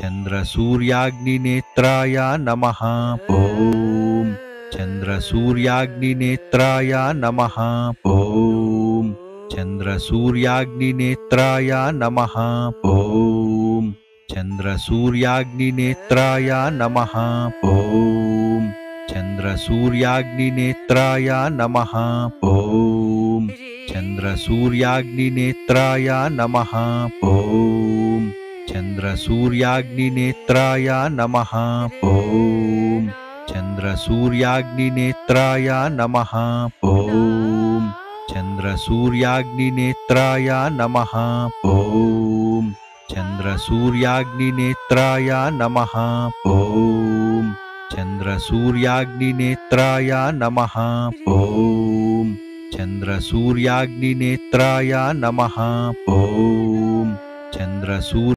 चन्द्रसूर्याग्निनेत्राय नमः। ॐ चन्द्रसूर्याग्निनेत्राय नमः। ॐ चन्द्रसूर्याग्निनेत्राय नमः। ॐ चन्द्रसूर्याग्निनेत्राय नमः। ॐ चन्द्रसूर्याग्निनेत्राय नमः। ॐ चन्द्रसूर्याग्निनेत्राय नमः। ॐ चन्द्रसूर्याग्निनेत्राय नमः। ॐ चन्द्रसूर्याग्निनेत्राय नमः। ॐ चन्द्रसूर्याग्निनेत्राय नमः। ॐ चन्द्रसूर्याग्निनेत्राय नमः। ॐ चन्द्रसूर्याग्निनेत्राय नमः। ॐ चन्द्रसूर्याग्निनेत्राय नमः। ॐ चन्द्रसूर्याग्निनेत्राय